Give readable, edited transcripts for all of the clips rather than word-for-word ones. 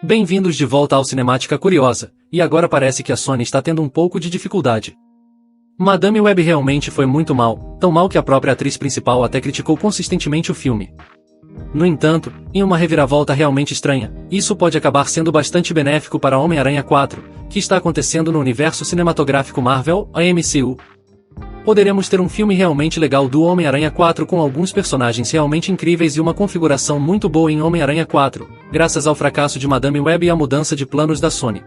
Bem-vindos de volta ao Cinemática Curiosa, e agora parece que a Sony está tendo um pouco de dificuldade. Madame Web realmente foi muito mal, tão mal que a própria atriz principal até criticou consistentemente o filme. No entanto, em uma reviravolta realmente estranha, isso pode acabar sendo bastante benéfico para Homem-Aranha 4, que está acontecendo no universo cinematográfico Marvel, a MCU. Poderemos ter um filme realmente legal do Homem-Aranha 4 com alguns personagens realmente incríveis e uma configuração muito boa em Homem-Aranha 4, graças ao fracasso de Madame Web e à mudança de planos da Sony.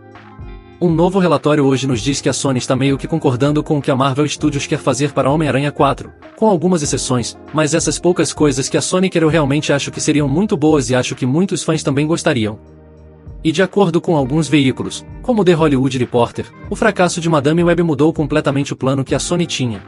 Um novo relatório hoje nos diz que a Sony está meio que concordando com o que a Marvel Studios quer fazer para Homem-Aranha 4, com algumas exceções, mas essas poucas coisas que a Sony quer eu realmente acho que seriam muito boas e acho que muitos fãs também gostariam. E de acordo com alguns veículos, como The Hollywood Reporter, o fracasso de Madame Web mudou completamente o plano que a Sony tinha.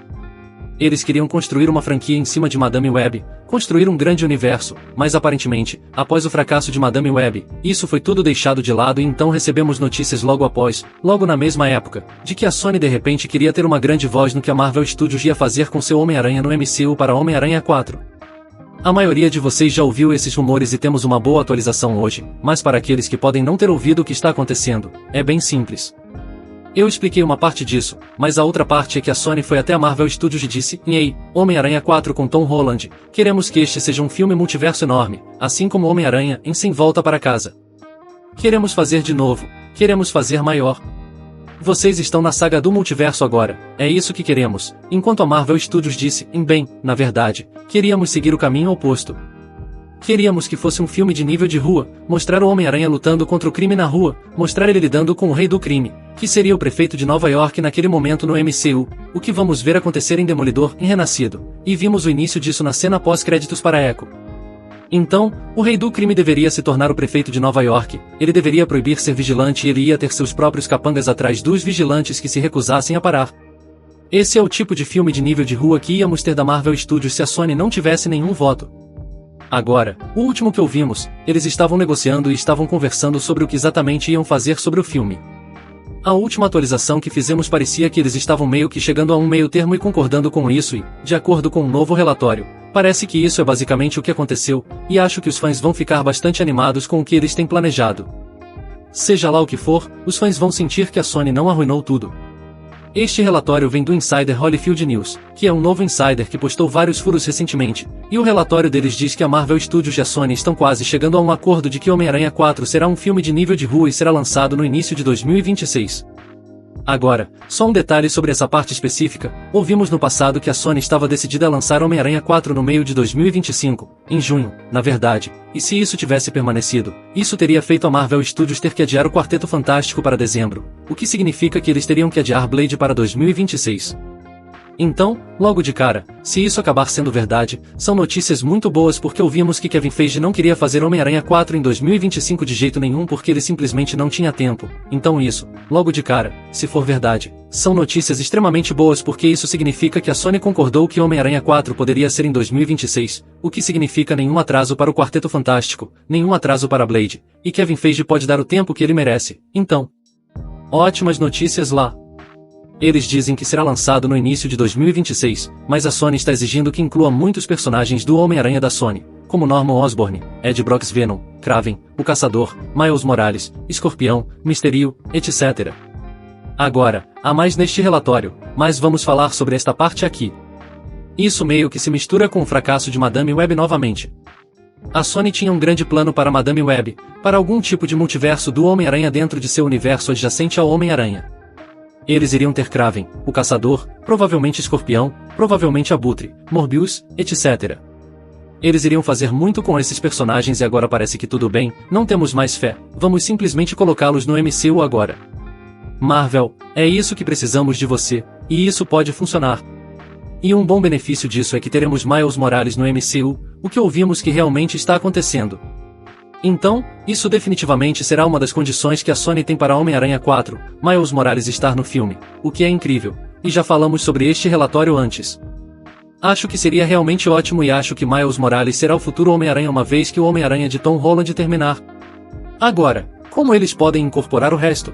Eles queriam construir uma franquia em cima de Madame Web, construir um grande universo, mas aparentemente, após o fracasso de Madame Web, isso foi tudo deixado de lado e então recebemos notícias logo na mesma época, de que a Sony de repente queria ter uma grande voz no que a Marvel Studios ia fazer com seu Homem-Aranha no MCU para Homem-Aranha 4. A maioria de vocês já ouviu esses rumores e temos uma boa atualização hoje, mas para aqueles que podem não ter ouvido o que está acontecendo, é bem simples. Eu expliquei uma parte disso, mas a outra parte é que a Sony foi até a Marvel Studios e disse: "Ei, Homem-Aranha 4 com Tom Holland, queremos que este seja um filme multiverso enorme, assim como Homem-Aranha em Sem Volta para Casa. Queremos fazer de novo, queremos fazer maior. Vocês estão na saga do multiverso agora, é isso que queremos", enquanto a Marvel Studios disse: "Bem, na verdade, queríamos seguir o caminho oposto. Queríamos que fosse um filme de nível de rua, mostrar o Homem-Aranha lutando contra o crime na rua, mostrar ele lidando com o rei do crime, que seria o prefeito de Nova York naquele momento no MCU, o que vamos ver acontecer em Demolidor, em Renascido, e vimos o início disso na cena pós-créditos para Echo. Então, o rei do crime deveria se tornar o prefeito de Nova York, ele deveria proibir ser vigilante e ele ia ter seus próprios capangas atrás dos vigilantes que se recusassem a parar. Esse é o tipo de filme de nível de rua que íamos ter da Marvel Studios se a Sony não tivesse nenhum voto. Agora, o último que ouvimos, eles estavam negociando e estavam conversando sobre o que exatamente iam fazer sobre o filme. A última atualização que fizemos parecia que eles estavam meio que chegando a um meio termo e concordando com isso e, de acordo com um novo relatório, parece que isso é basicamente o que aconteceu, e acho que os fãs vão ficar bastante animados com o que eles têm planejado. Seja lá o que for, os fãs vão sentir que a Sony não arruinou tudo. Este relatório vem do Insider Holyfield News, que é um novo insider que postou vários furos recentemente, e o relatório deles diz que a Marvel Studios e a Sony estão quase chegando a um acordo de que Homem-Aranha 4 será um filme de nível de rua e será lançado no início de 2026. Agora, só um detalhe sobre essa parte específica: ouvimos no passado que a Sony estava decidida a lançar Homem-Aranha 4 no meio de 2025, em junho, na verdade, e se isso tivesse permanecido, isso teria feito a Marvel Studios ter que adiar o Quarteto Fantástico para dezembro, o que significa que eles teriam que adiar Blade para 2026. Então, logo de cara, se isso acabar sendo verdade, são notícias muito boas porque ouvimos que Kevin Feige não queria fazer Homem-Aranha 4 em 2025 de jeito nenhum porque ele simplesmente não tinha tempo. Então isso, logo de cara, se for verdade, são notícias extremamente boas porque isso significa que a Sony concordou que Homem-Aranha 4 poderia ser em 2026, o que significa nenhum atraso para o Quarteto Fantástico, nenhum atraso para Blade, e Kevin Feige pode dar o tempo que ele merece. Então, ótimas notícias lá. Eles dizem que será lançado no início de 2026, mas a Sony está exigindo que inclua muitos personagens do Homem-Aranha da Sony, como Norman Osborn, Ed Brock Venom, Kraven, o Caçador, Miles Morales, Escorpião, Mysterio, etc. Agora, há mais neste relatório, mas vamos falar sobre esta parte aqui. Isso meio que se mistura com o fracasso de Madame Web novamente. A Sony tinha um grande plano para Madame Web, para algum tipo de multiverso do Homem-Aranha dentro de seu universo adjacente ao Homem-Aranha. Eles iriam ter Kraven, o Caçador, provavelmente Escorpião, provavelmente Abutre, Morbius, etc. Eles iriam fazer muito com esses personagens e agora parece que tudo bem, não temos mais fé, vamos simplesmente colocá-los no MCU agora. Marvel, é isso que precisamos de você, e isso pode funcionar. E um bom benefício disso é que teremos Miles Morales no MCU, o que ouvimos que realmente está acontecendo. Então, isso definitivamente será uma das condições que a Sony tem para Homem-Aranha 4, Miles Morales estar no filme, o que é incrível, e já falamos sobre este relatório antes. Acho que seria realmente ótimo e acho que Miles Morales será o futuro Homem-Aranha uma vez que o Homem-Aranha de Tom Holland terminar. Agora, como eles podem incorporar o resto?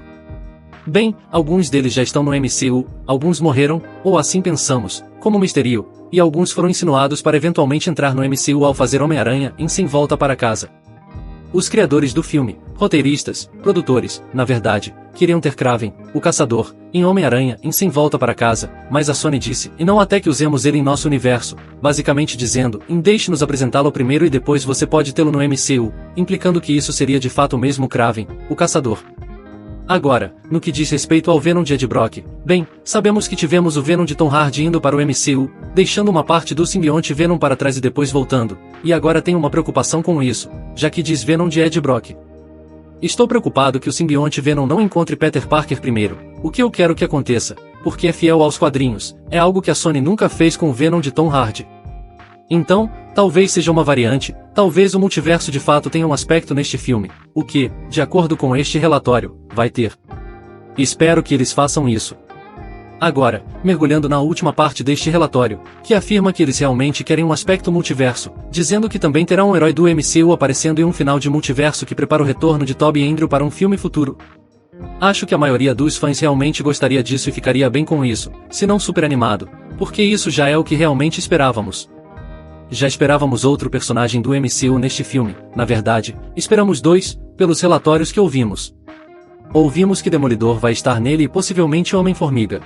Bem, alguns deles já estão no MCU, alguns morreram, ou assim pensamos, como Mysterio, e alguns foram insinuados para eventualmente entrar no MCU ao fazer Homem-Aranha em Sem Volta para Casa. Os criadores do filme, roteiristas, produtores, na verdade, queriam ter Kraven, o Caçador, em Homem-Aranha em Sem Volta para Casa, mas a Sony disse, e não até que usemos ele em nosso universo, basicamente dizendo, deixe-nos apresentá-lo primeiro e depois você pode tê-lo no MCU, implicando que isso seria de fato o mesmo Kraven, o Caçador. Agora, no que diz respeito ao Venom de Ed Brock, bem, sabemos que tivemos o Venom de Tom Hardy indo para o MCU, deixando uma parte do simbionte Venom para trás e depois voltando, e agora tenho uma preocupação com isso, já que diz Venom de Ed Brock. Estou preocupado que o simbionte Venom não encontre Peter Parker primeiro, o que eu quero que aconteça, porque é fiel aos quadrinhos, é algo que a Sony nunca fez com o Venom de Tom Hardy. Então, talvez seja uma variante, talvez o multiverso de fato tenha um aspecto neste filme, o que, de acordo com este relatório, vai ter. Espero que eles façam isso. Agora, mergulhando na última parte deste relatório, que afirma que eles realmente querem um aspecto multiverso, dizendo que também terá um herói do MCU aparecendo em um final de multiverso que prepara o retorno de Tobey e Andrew para um filme futuro. Acho que a maioria dos fãs realmente gostaria disso e ficaria bem com isso, se não super animado, porque isso já é o que realmente esperávamos. Já esperávamos outro personagem do MCU neste filme, na verdade, esperamos dois, pelos relatórios que ouvimos. Ouvimos que Demolidor vai estar nele e possivelmente Homem-Formiga.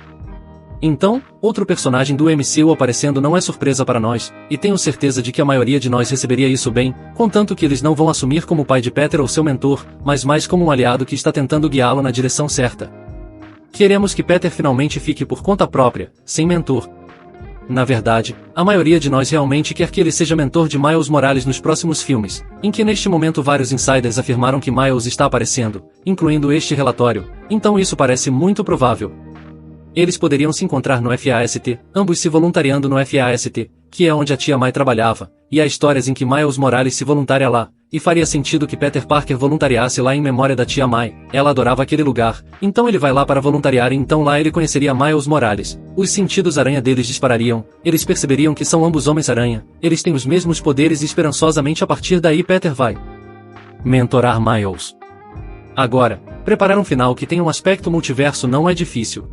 Então, outro personagem do MCU aparecendo não é surpresa para nós, e tenho certeza de que a maioria de nós receberia isso bem, contanto que eles não vão assumir como o pai de Peter ou seu mentor, mas mais como um aliado que está tentando guiá-lo na direção certa. Queremos que Peter finalmente fique por conta própria, sem mentor. Na verdade, a maioria de nós realmente quer que ele seja mentor de Miles Morales nos próximos filmes, em que neste momento vários insiders afirmaram que Miles está aparecendo, incluindo este relatório, então isso parece muito provável. Eles poderiam se encontrar no FAST, ambos se voluntariando no FAST, que é onde a tia May trabalhava, e há histórias em que Miles Morales se voluntaria lá, e faria sentido que Peter Parker voluntariasse lá em memória da tia May, ela adorava aquele lugar, então ele vai lá para voluntariar e então lá ele conheceria Miles Morales. Os sentidos aranha deles disparariam, eles perceberiam que são ambos Homens-Aranha, eles têm os mesmos poderes e esperançosamente a partir daí Peter vai mentorar Miles. Agora, preparar um final que tenha um aspecto multiverso não é difícil.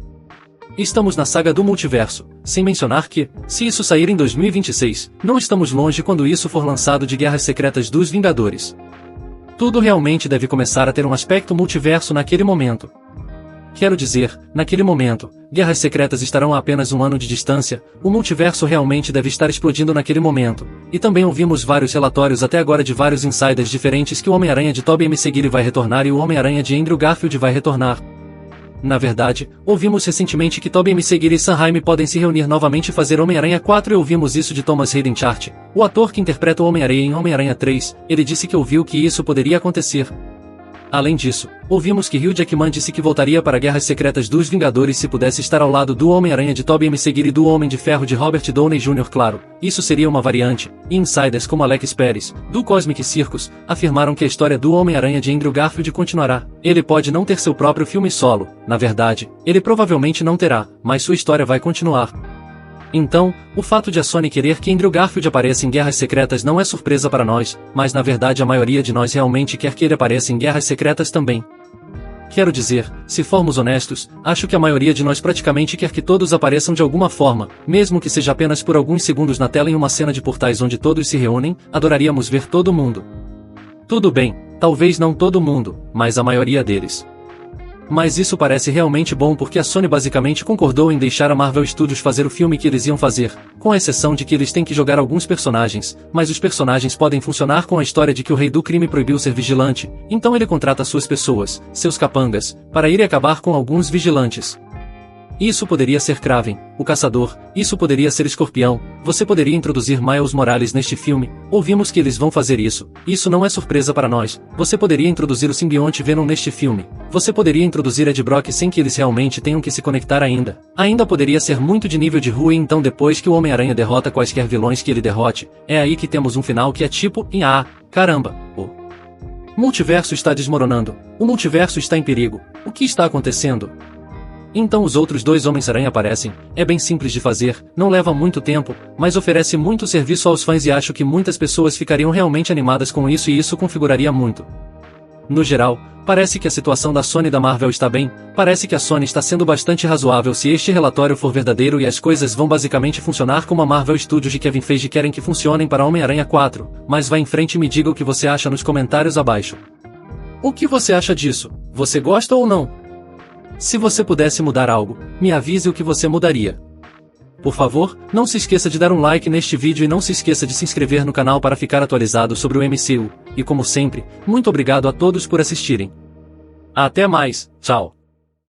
Estamos na saga do multiverso, sem mencionar que, se isso sair em 2026, não estamos longe quando isso for lançado de Guerras Secretas dos Vingadores. Tudo realmente deve começar a ter um aspecto multiverso naquele momento. Quero dizer, naquele momento, Guerras Secretas estarão a apenas um ano de distância, o multiverso realmente deve estar explodindo naquele momento, e também ouvimos vários relatórios até agora de vários insiders diferentes que o Homem-Aranha de Tobey Maguire vai retornar e o Homem-Aranha de Andrew Garfield vai retornar. Na verdade, ouvimos recentemente que Tobey Maguire e Sam Raimi podem se reunir novamente e fazer Homem-Aranha 4 e ouvimos isso de Thomas Hayden Chart, o ator que interpreta o Homem-Aranha em Homem-Aranha 3, ele disse que ouviu que isso poderia acontecer. Além disso, ouvimos que Hugh Jackman disse que voltaria para Guerras Secretas dos Vingadores se pudesse estar ao lado do Homem-Aranha de Tobey Maguire e do Homem de Ferro de Robert Downey Jr. Claro, isso seria uma variante, e insiders como Alex Perez, do Cosmic Circus, afirmaram que a história do Homem-Aranha de Andrew Garfield continuará. Ele pode não ter seu próprio filme solo, na verdade, ele provavelmente não terá, mas sua história vai continuar. Então, o fato de a Sony querer que Andrew Garfield apareça em Guerras Secretas não é surpresa para nós, mas na verdade a maioria de nós realmente quer que ele apareça em Guerras Secretas também. Quero dizer, se formos honestos, acho que a maioria de nós praticamente quer que todos apareçam de alguma forma, mesmo que seja apenas por alguns segundos na tela em uma cena de portais onde todos se reúnem, adoraríamos ver todo mundo. Tudo bem, talvez não todo mundo, mas a maioria deles. Mas isso parece realmente bom porque a Sony basicamente concordou em deixar a Marvel Studios fazer o filme que eles iam fazer, com exceção de que eles têm que jogar alguns personagens, mas os personagens podem funcionar com a história de que o rei do crime proibiu ser vigilante, então ele contrata suas pessoas, seus capangas, para ir e acabar com alguns vigilantes. Isso poderia ser Kraven, o Caçador, isso poderia ser Escorpião, você poderia introduzir Miles Morales neste filme, ouvimos que eles vão fazer isso não é surpresa para nós, você poderia introduzir o simbionte Venom neste filme, você poderia introduzir Ed Brock sem que eles realmente tenham que se conectar ainda poderia ser muito de nível de rua e então depois que o Homem-Aranha derrota quaisquer vilões que ele derrote, é aí que temos um final que é tipo, caramba, o multiverso está desmoronando, o multiverso está em perigo, o que está acontecendo? Então os outros dois Homens-Aranha aparecem, é bem simples de fazer, não leva muito tempo, mas oferece muito serviço aos fãs e acho que muitas pessoas ficariam realmente animadas com isso e isso configuraria muito. No geral, parece que a situação da Sony e da Marvel está bem, parece que a Sony está sendo bastante razoável se este relatório for verdadeiro e as coisas vão basicamente funcionar como a Marvel Studios e Kevin Feige querem que funcionem para Homem-Aranha 4, mas vá em frente e me diga o que você acha nos comentários abaixo. O que você acha disso? Você gosta ou não? Se você pudesse mudar algo, me avise o que você mudaria. Por favor, não se esqueça de dar um like neste vídeo e não se esqueça de se inscrever no canal para ficar atualizado sobre o MCU, e como sempre, muito obrigado a todos por assistirem. Até mais, tchau!